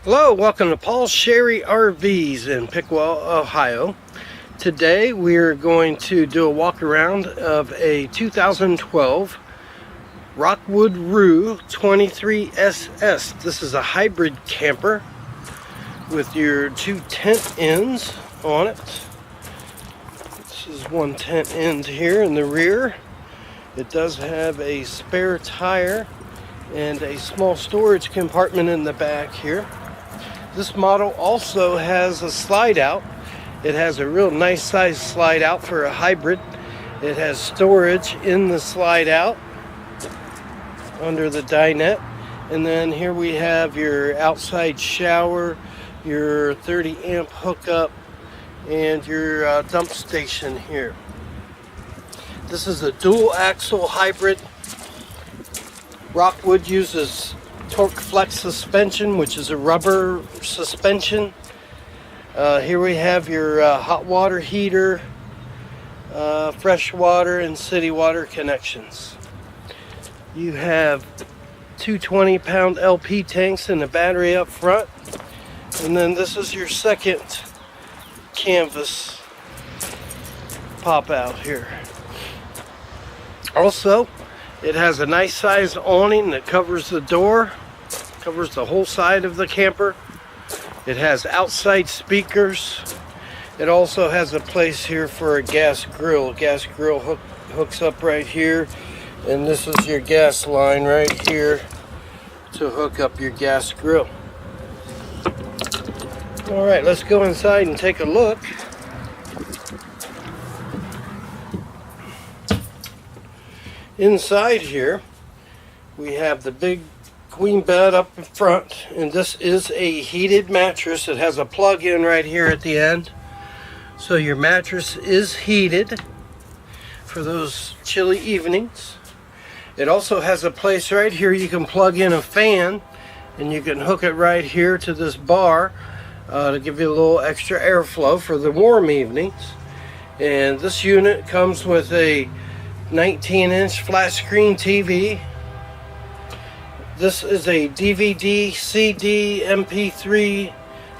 Hello, welcome to Paul's Sherry RVs in Pickwell, Ohio. Today we're going to do a walk around of a 2012 Rockwood 23SS. This is a hybrid camper with your two tent ends on it. This is one tent end here in the rear. It does have a spare tire and a small storage compartment in the back here. This model also has a slide out. It has a real nice size slide out for a hybrid. It has storage in the slide out under the dinette. And then here we have your outside shower, your 30 amp hookup, and your dump station here. This is a dual axle hybrid. Rockwood uses torque flex suspension, which is a rubber suspension. Here we have your hot water heater, fresh water and city water connections. You have two 20-pound LP tanks and a battery up front, and then this is your second canvas pop out here. Also, it has a nice size awning that covers the door, covers the whole side of the camper. It has outside speakers. It also has a place here for a gas grill. Gas grill hooks up right here, and this is your gas line right here to hook up your gas grill. All right, let's go inside and take a look. Inside here, we have the big queen bed up in front, and this is a heated mattress. It has a plug-in right here at the end, so your mattress is heated for those chilly evenings. It also has a place right here you can plug in a fan, and you can hook it right here to this bar to give you a little extra airflow for the warm evenings. And this unit comes with a 19-inch flat screen TV. This is a DVD, CD, MP3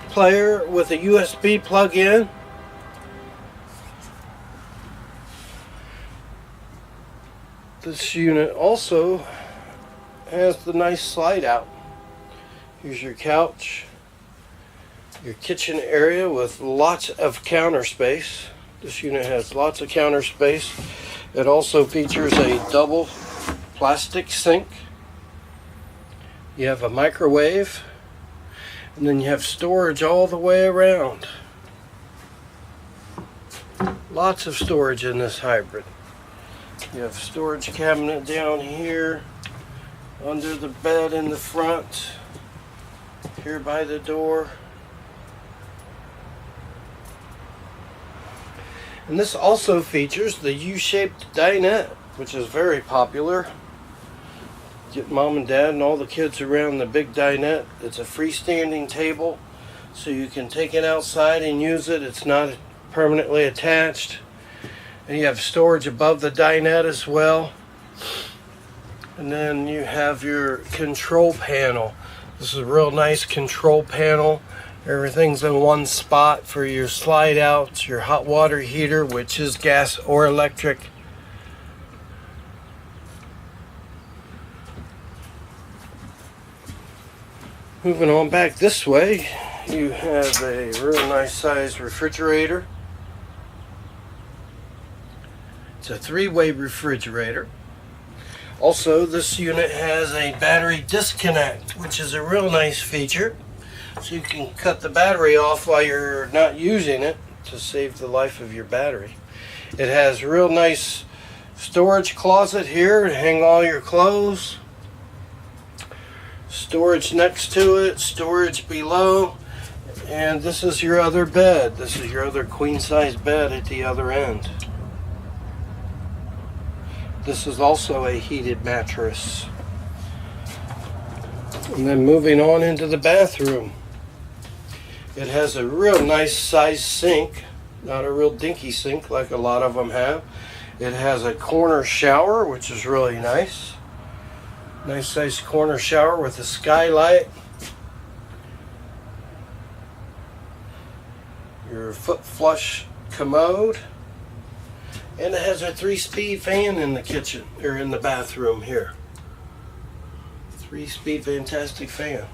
player with a USB plug-in. This unit also has the nice slide out. Here's your couch, your kitchen area with lots of counter space. This unit has lots of counter space. It also features a double plastic sink. You have a microwave, and then you have storage all the way around. Lots of storage in this hybrid. You have a storage cabinet down here, under the bed in the front, here by the door. And this also features the U-shaped dinette, which is very popular. Get mom and dad and all the kids around the big dinette. It's a freestanding table, so you can take it outside and use it. It's not permanently attached. And you have storage above the dinette as well. And then you have your control panel. This is a real nice control panel. Everything's in one spot for your slide outs, your hot water heater, which is gas or electric. Moving on back this way, you have a real nice size refrigerator. It's a 3-way refrigerator. Also, this unit has a battery disconnect, which is a real nice feature. So you can cut the battery off while you're not using it to save the life of your battery. It has a real nice storage closet here to hang all your clothes. Storage next to it, storage below. And this is your other bed. This is your other queen size bed at the other end. This is also a heated mattress. And then moving on into the bathroom. It has a real nice size sink, not a real dinky sink like a lot of them have. It has a corner shower, which is really nice. Nice size corner shower with a skylight. your foot flush commode. And it has a 3-speed fan in the kitchen, or in the bathroom here. 3-speed fantastic fan.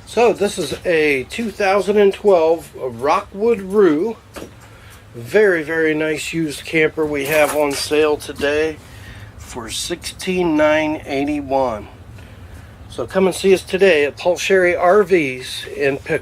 So this is a 2012 Rockwood Roo. Very, very nice used camper we have on sale today for $16,981. So come and see us today at Paul Sherry RVs in Pickle.